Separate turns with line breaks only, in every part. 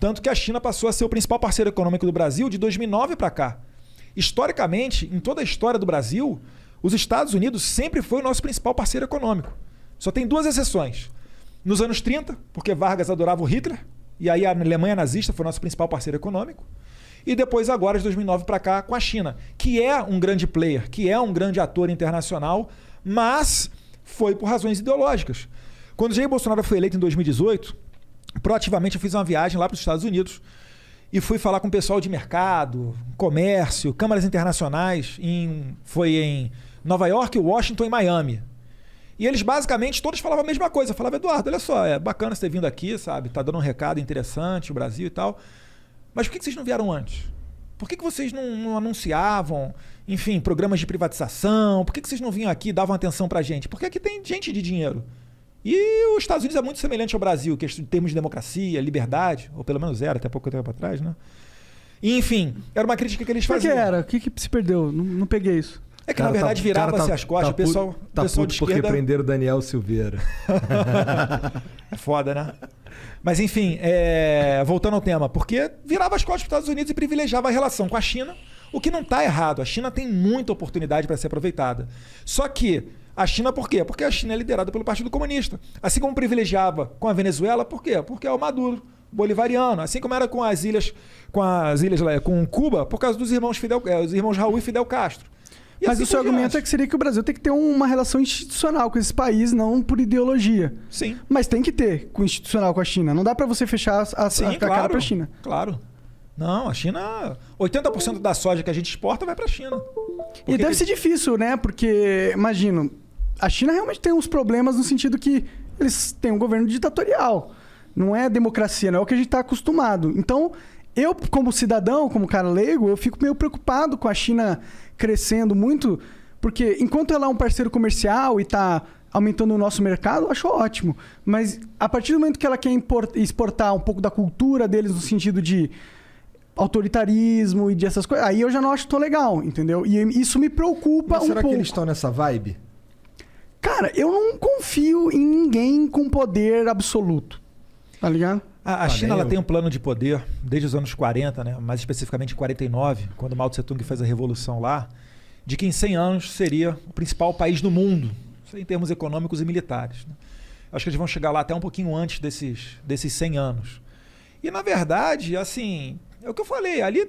Tanto que a China passou a ser o principal parceiro econômico do Brasil de 2009 para cá. Historicamente, em toda a história do Brasil, os Estados Unidos sempre foi o nosso principal parceiro econômico. Só tem 2 exceções. Nos anos 30, porque Vargas adorava o Hitler, e aí a Alemanha nazista foi o nosso principal parceiro econômico. E depois agora, de 2009 para cá, com a China, que é um grande player, que é um grande ator internacional, mas foi por razões ideológicas. Quando Jair Bolsonaro foi eleito em 2018, proativamente eu fiz uma viagem lá para os Estados Unidos e fui falar com o pessoal de mercado, comércio, câmaras internacionais, foi em Nova York, Washington e Miami. E eles basicamente todos falavam a mesma coisa. Falavam, Eduardo, olha só, é bacana você ter vindo aqui, sabe? Tá dando um recado interessante, o Brasil e tal. Mas por que vocês não vieram antes? Por que vocês não anunciavam, enfim, programas de privatização? Por que vocês não vinham aqui e davam atenção pra gente? Porque aqui tem gente de dinheiro. E os Estados Unidos é muito semelhante ao Brasil, que em termos de democracia, liberdade, ou pelo menos era até pouco tempo atrás, né? E, enfim, era uma crítica que eles faziam.
O que era? O que se perdeu? Não peguei isso.
É que, na verdade, virava-se as costas, o pessoal
Tá
pessoal
puto
de
porque
esquerda...
prenderam o Daniel Silveira.
É foda, né? Mas, enfim, voltando ao tema, porque virava as costas para os Estados Unidos e privilegiava a relação com a China, o que não está errado. A China tem muita oportunidade para ser aproveitada. Só que a China, por quê? Porque a China é liderada pelo Partido Comunista. Assim como privilegiava com a Venezuela, por quê? Porque é o Maduro bolivariano. Assim como era com as ilhas com Cuba, por causa dos irmãos Raul e Fidel Castro. E
mas
assim
o seu argumento é que seria que o Brasil tem que ter uma relação institucional com esse país, não por ideologia.
Sim.
Mas tem que ter com institucional com a China. Não dá para você fechar a cara para a China.
Claro. Não, a China... 80% da soja que a gente exporta vai para a China.
E deve ser difícil, né? Porque, imagino, a China realmente tem uns problemas no sentido que eles têm um governo ditatorial. Não é democracia, não é o que a gente está acostumado. Então, eu, como cidadão, como cara leigo, eu fico meio preocupado com a China crescendo muito, porque enquanto ela é um parceiro comercial e está aumentando o nosso mercado, eu acho ótimo. Mas a partir do momento que ela quer exportar um pouco da cultura deles no sentido de autoritarismo e de essas coisas, aí eu já não acho tão legal, entendeu? E isso me preocupa um pouco.
Será que eles estão nessa vibe?
Cara, eu não confio em ninguém com poder absoluto. Tá ligado?
A China ela tem um plano de poder desde os anos 40, né? Mais especificamente em 49, quando Mao Tse Tung fez a revolução lá, de que em 100 anos seria o principal país do mundo, em termos econômicos e militares. Né? Acho que eles vão chegar lá até um pouquinho antes desses 100 anos. E, na verdade, assim, é o que eu falei, ali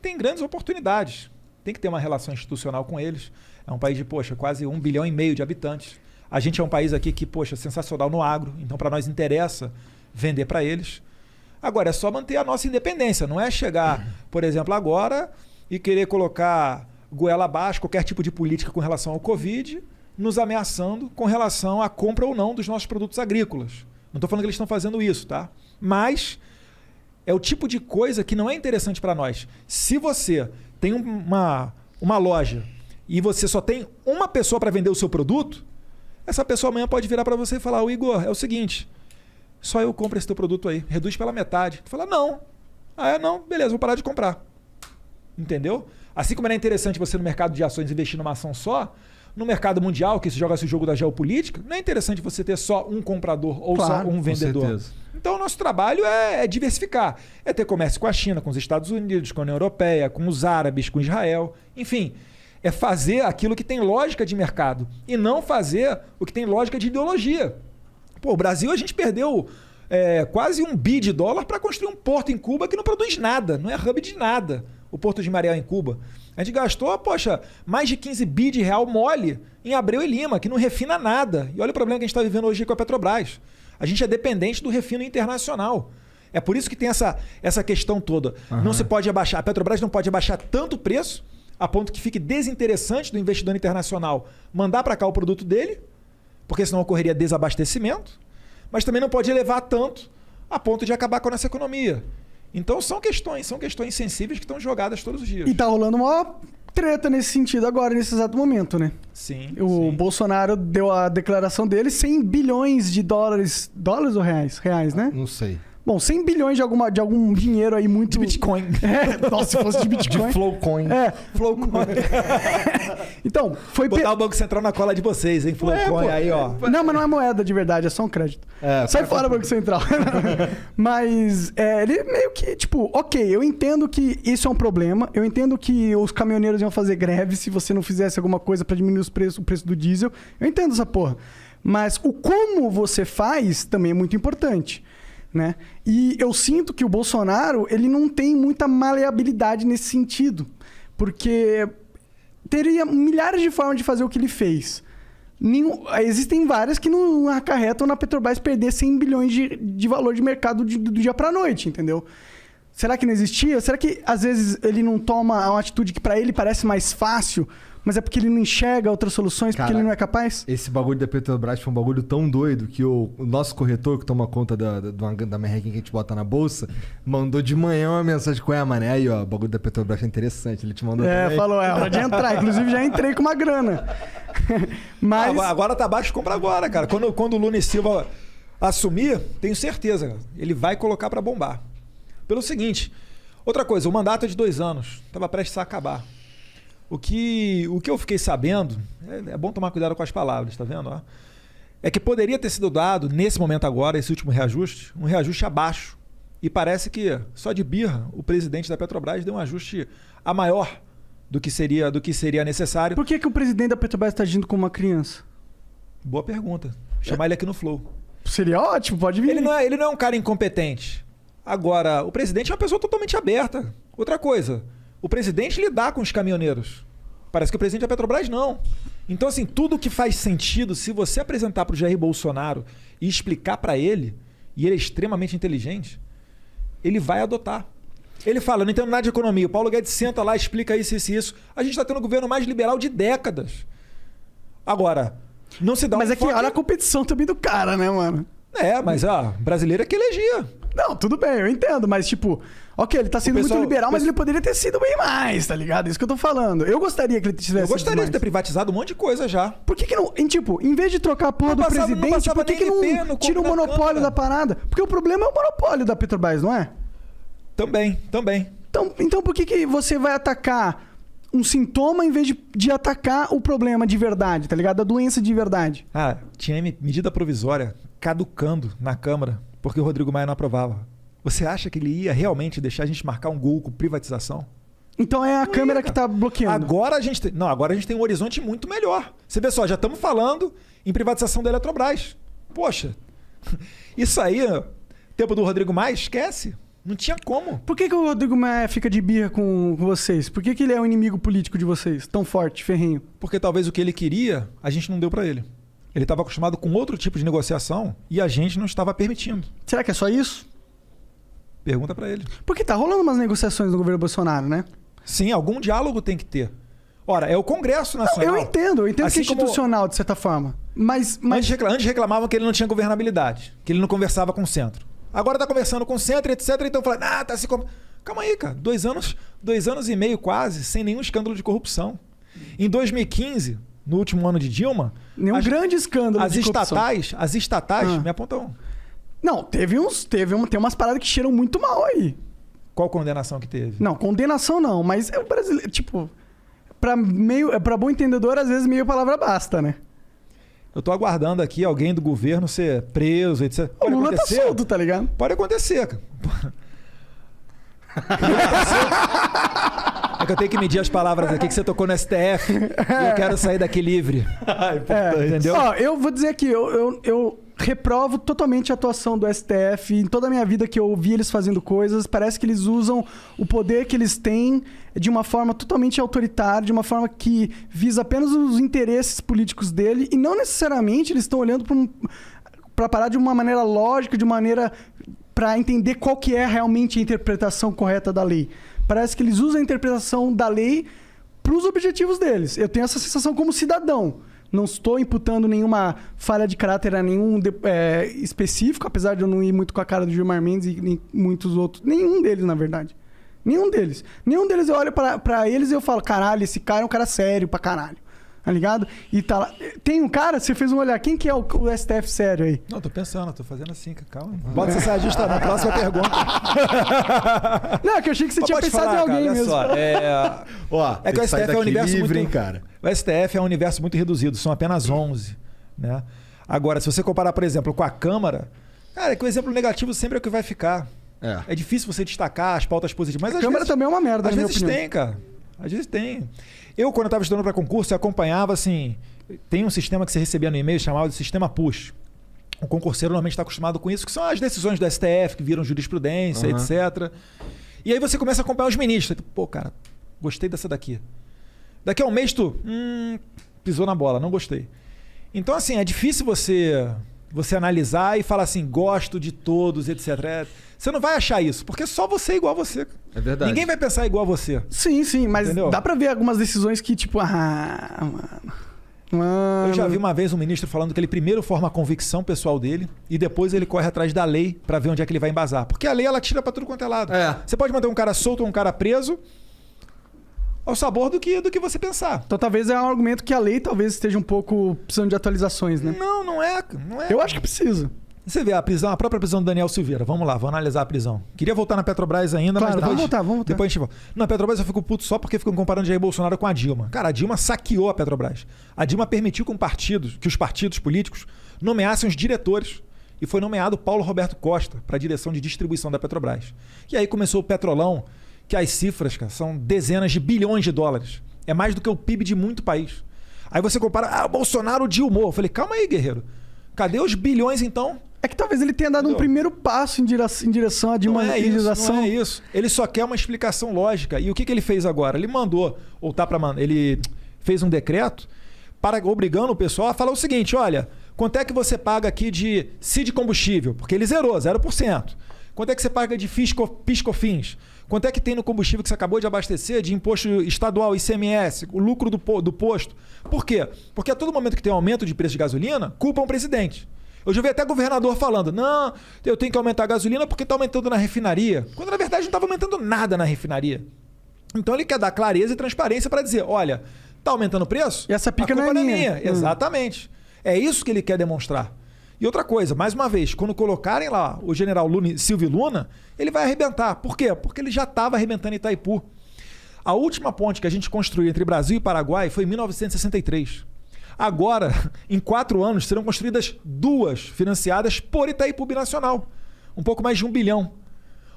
tem grandes oportunidades. Tem que ter uma relação institucional com eles. É um país de, quase 1,5 bilhão de habitantes. A gente é um país aqui que, sensacional no agro, então para nós interessa vender para eles. Agora, é só manter a nossa independência. Não é chegar, por exemplo, agora e querer colocar goela abaixo qualquer tipo de política com relação ao Covid, nos ameaçando com relação à compra ou não dos nossos produtos agrícolas. Não estou falando que eles estão fazendo isso, tá? Mas é o tipo de coisa que não é interessante para nós. Se você tem uma loja e você só tem uma pessoa para vender o seu produto, essa pessoa amanhã pode virar para você e falar, Igor, é o seguinte... Só eu compro esse teu produto aí. Reduz pela metade. Tu fala, não. Não. Beleza, vou parar de comprar. Entendeu? Assim como era interessante você no mercado de ações investir numa ação só, no mercado mundial, que se joga esse jogo da geopolítica, não é interessante você ter só um comprador ou só um vendedor. Com certeza. Então, o nosso trabalho é diversificar. É ter comércio com a China, com os Estados Unidos, com a União Europeia, com os árabes, com Israel. Enfim, é fazer aquilo que tem lógica de mercado e não fazer o que tem lógica de ideologia. Pô, o Brasil, a gente perdeu quase $1 bilhão para construir um porto em Cuba que não produz nada, não é hub de nada, o Porto de Mariel em Cuba. A gente gastou, mais de 15 bi de real mole em Abreu e Lima, que não refina nada. E olha o problema que a gente está vivendo hoje com a Petrobras. A gente é dependente do refino internacional. É por isso que tem essa questão toda. Uhum. Não se pode abaixar, a Petrobras não pode abaixar tanto o preço, a ponto que fique desinteressante do investidor internacional mandar para cá o produto dele, porque senão ocorreria desabastecimento, mas também não pode elevar tanto a ponto de acabar com a nossa economia. Então são questões sensíveis que estão jogadas todos os dias.
E tá rolando uma treta nesse sentido agora, nesse exato momento, né?
Sim.
O Bolsonaro deu a declaração dele, $100 bilhões. Dólares ou reais? Reais, né?
Não sei.
Bom, 100 bilhões de algum dinheiro aí muito...
De Bitcoin.
Nossa, se fosse de Bitcoin.
De Flowcoin.
Flowcoin.
Então, foi...
Botar o Banco Central na cola de vocês, hein? Flowcoin aí, ó.
Não, mas não é moeda de verdade, é só um crédito. Sai fora, Banco Central. Mas ele meio que, tipo, ok, eu entendo que isso é um problema, eu entendo que os caminhoneiros iam fazer greve se você não fizesse alguma coisa pra diminuir o preço do diesel. Eu entendo essa porra. Mas o como você faz também é muito importante. Né? E eu sinto que o Bolsonaro ele não tem muita maleabilidade nesse sentido, porque teria milhares de formas de fazer o que ele fez. Existem várias que não acarretam na Petrobras perder 100 bilhões de valor de mercado do dia para a noite, entendeu? Será que não existia? Será que às vezes ele não toma uma atitude que para ele parece mais fácil, mas é porque ele não enxerga outras soluções, porque ele não é capaz?
Esse bagulho da Petrobras foi um bagulho tão doido que o nosso corretor, que toma conta da merrequinha que a gente bota na bolsa, mandou de manhã uma mensagem com mané. Aí, ó, o bagulho da Petrobras é interessante. Ele te mandou também.
Falou, é hora de entrar. Inclusive, já entrei com uma grana. Mas...
Agora tá baixo, compra agora, cara. Quando o Lula e Silva assumir, tenho certeza, cara, ele vai colocar pra bombar. Pelo seguinte, outra coisa, o mandato é de 2 anos. Tava prestes a acabar. O que eu fiquei sabendo, é bom tomar cuidado com as palavras, tá vendo? Ó? É que poderia ter sido dado, nesse momento agora, esse último reajuste, um reajuste abaixo. E parece que, só de birra, o presidente da Petrobras deu um ajuste a maior do que seria necessário.
Por que o presidente da Petrobras está agindo como uma criança?
Boa pergunta. Chamar ele aqui no Flow.
Seria ótimo, pode vir.
Ele não é um cara incompetente. Agora, o presidente é uma pessoa totalmente aberta. Outra coisa... O presidente lidar com os caminhoneiros. Parece que o presidente da Petrobras não. Então, assim, tudo que faz sentido, se você apresentar para o Jair Bolsonaro e explicar para ele, e ele é extremamente inteligente, ele vai adotar. Ele fala, não entendo nada de economia. O Paulo Guedes senta lá, explica isso, isso e isso. A gente está tendo o governo mais liberal de décadas. Agora, não se dá
Mas é que olha a competição também do cara, né, mano?
Mas brasileiro é que elegia.
Não, tudo bem, eu entendo, mas tipo... Ok, ele tá sendo muito liberal, mas ele poderia ter sido bem mais, tá ligado? Isso que eu tô falando. Eu gostaria que ele tivesse
Eu gostaria de ter privatizado um monte de coisa já.
Por que não... Em vez de trocar a porra do presidente, por que não tira o monopólio da parada? Porque o problema é o monopólio da Petrobras, não é?
Também.
Então por que você vai atacar um sintoma em vez de atacar o problema de verdade, tá ligado? A doença de verdade.
Tinha medida provisória caducando na Câmara porque o Rodrigo Maia não aprovava. Você acha que ele ia realmente deixar a gente marcar um gol com privatização?
Então é a Câmara que tá bloqueando.
Agora a gente tem um horizonte muito melhor. Você vê só, já estamos falando em privatização da Eletrobras. Poxa, isso aí, tempo do Rodrigo Maia, esquece. Não tinha como.
Por que o Rodrigo Maia fica de birra com vocês? Por que ele é um inimigo político de vocês? Tão forte, ferrenho?
Porque talvez o que ele queria, a gente não deu para ele. Ele estava acostumado com outro tipo de negociação e a gente não estava permitindo.
Será que é só isso?
Pergunta para ele.
Porque tá rolando umas negociações no governo Bolsonaro, né?
Sim, algum diálogo tem que ter. Ora, é o Congresso Nacional.
Não, eu entendo assim que é institucional, de certa forma. Mas...
Antes reclamavam que ele não tinha governabilidade, que ele não conversava com o centro. Agora tá conversando com o centro, etc. Então fala, tá se... Calma aí, cara. 2 anos e meio quase, sem nenhum escândalo de corrupção. Em 2015, no último ano de Dilma...
Nenhum grande escândalo de corrupção.
As estatais me apontam...
Não, tem umas paradas que cheiram muito mal aí.
Qual condenação que teve?
Não, condenação não, mas é o brasileiro, tipo, pra bom entendedor, às vezes meio palavra basta, né?
Eu tô aguardando aqui alguém do governo ser preso, etc.
O Lula tá solto, tá ligado?
Pode acontecer, cara. É que eu tenho que medir as palavras aqui que você tocou no STF e eu quero sair daqui livre. Entendeu?
Ó, eu vou dizer aqui, eu reprovo totalmente a atuação do STF. Em toda a minha vida que eu vi eles fazendo coisas, parece que eles usam o poder que eles têm de uma forma totalmente autoritária, de uma forma que visa apenas os interesses políticos dele e não necessariamente eles estão olhando para parar de uma maneira lógica, de uma maneira para entender qual que é realmente a interpretação correta da lei. Parece que eles usam a interpretação da lei para os objetivos deles. Eu tenho essa sensação como cidadão. Não estou imputando nenhuma falha de caráter a nenhum específico, apesar de eu não ir muito com a cara do Gilmar Mendes e nem muitos outros. Nenhum deles, na verdade. Nenhum deles. Nenhum deles eu olho pra eles e eu falo, caralho, esse cara é um cara sério pra caralho. tá ligado? E tá lá. Tem um cara, você fez um olhar, quem que é o STF sério aí?
Não, tô pensando, tô fazendo assim, calma. Bota essa saia na próxima pergunta.
Não, que eu achei que você tinha pensado em alguém mesmo.
Só, é que o STF é um universo
livre,
muito...
hein, cara?
O STF é um universo muito reduzido, são apenas 11, né? Agora, se você comparar, por exemplo, com a Câmara, cara, é que o exemplo negativo sempre é o que vai ficar. É difícil você destacar as pautas positivas. Mas
a Câmara também é uma merda,
às vezes tem, cara. Às vezes tem. Eu, quando eu estava estudando para concurso, eu acompanhava, assim... Tem um sistema que você recebia no e-mail chamado de sistema push. O concurseiro normalmente está acostumado com isso, que são as decisões do STF, que viram jurisprudência, etc. E aí você começa a acompanhar os ministros. Pô, cara, gostei dessa daqui. Daqui a um mês tu... pisou na bola, não gostei. Então, assim, é difícil você analisar e falar assim, gosto de todos, etc. Você não vai achar isso, porque só você é igual a você.
É verdade.
Ninguém vai pensar igual a você.
Sim, mas
entendeu?
Dá pra ver algumas decisões que, tipo,
Eu já vi uma vez um ministro falando que ele primeiro forma a convicção pessoal dele e depois ele corre atrás da lei pra ver onde é que ele vai embasar. Porque a lei, ela tira pra tudo quanto é lado. Você pode manter um cara solto ou um cara preso ao sabor do que você pensar.
Então talvez é um argumento que a lei talvez esteja um pouco precisando de atualizações, né?
Não é.
Eu acho que precisa.
Você vê a própria prisão do Daniel Silveira. Vamos lá, vamos analisar a prisão. Queria voltar na Petrobras ainda,
claro,
mas depois...
Vamos voltar.
Depois a gente volta. Na Petrobras eu fico puto só porque ficam comparando Jair Bolsonaro com a Dilma. Cara, a Dilma saqueou a Petrobras. A Dilma permitiu que os partidos políticos nomeassem os diretores. E foi nomeado Paulo Roberto Costa para a direção de distribuição da Petrobras. E aí começou o Petrolão, que as cifras, cara, são dezenas de bilhões de dólares. É mais do que o PIB de muito país. Aí você compara, Bolsonaro, Dilma. Eu falei, calma aí, guerreiro. Cadê os bilhões, então?
É que talvez ele tenha dado um primeiro passo em direção à demonização.
Não é isso. Ele só quer uma explicação lógica. E o que ele fez agora? Ele mandou, ele fez um decreto obrigando o pessoal a falar o seguinte, olha, quanto é que você paga aqui de CID combustível? Porque ele zerou, 0%. Quanto é que você paga de PIS/COFINS? Quanto é que tem no combustível que você acabou de abastecer de imposto estadual, ICMS, o lucro do posto? Por quê? Porque a todo momento que tem aumento de preço de gasolina, culpam o presidente. Eu já vi até governador falando, não, eu tenho que aumentar a gasolina porque está aumentando na refinaria. Quando na verdade não estava aumentando nada na refinaria. Então ele quer dar clareza e transparência para dizer, olha, está aumentando o preço?
E essa pica não é minha.
Exatamente. É isso que ele quer demonstrar. E outra coisa, mais uma vez, quando colocarem lá o general Silvio Luna, ele vai arrebentar. Por quê? Porque ele já estava arrebentando em Itaipu. A última ponte que a gente construiu entre Brasil e Paraguai foi em 1963. Agora, em 4 anos, serão construídas 2 financiadas por Itaipu Binacional. Um pouco mais de 1 bilhão.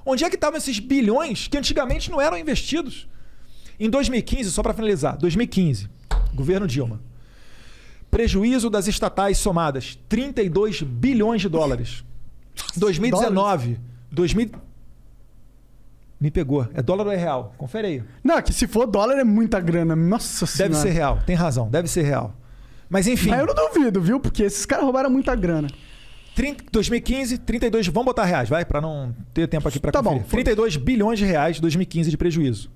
Onde é que estavam esses bilhões que antigamente não eram investidos? Em 2015, só para finalizar, 2015, governo Dilma. Prejuízo das estatais somadas, 32 bilhões de dólares. 2019, Me pegou. É dólar ou é real? Confere aí.
Não, que se for dólar é muita grana. Nossa senhora.
Deve ser real, tem razão, deve ser real. Mas enfim.
Mas eu não duvido, viu? Porque esses caras roubaram muita grana.
2015, 32... Vamos botar reais, vai? Para não ter tempo aqui para conferir.
Bom.
32 bilhões de reais 2015 de prejuízo.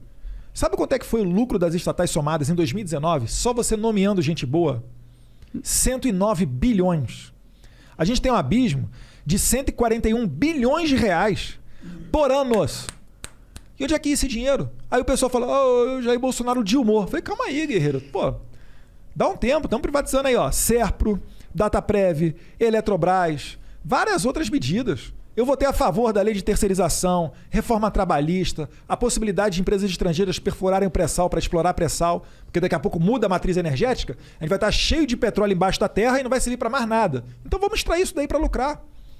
Sabe quanto é que foi o lucro das estatais somadas em 2019? Só você nomeando gente boa? 109 bilhões. A gente tem um abismo de 141 bilhões de reais por anos. E onde é que ia esse dinheiro? Aí o pessoal fala, Jair Bolsonaro Dilma. Falei, calma aí, guerreiro. Pô, dá um tempo, estamos privatizando aí, Serpro, Dataprev, Eletrobras, várias outras medidas. Eu votei a favor da lei de terceirização, reforma trabalhista, a possibilidade de empresas estrangeiras perfurarem o pré-sal para explorar pré-sal, porque daqui a pouco muda a matriz energética, a gente vai estar cheio de petróleo embaixo da terra e não vai servir para mais nada. Então vamos extrair isso daí para lucrar.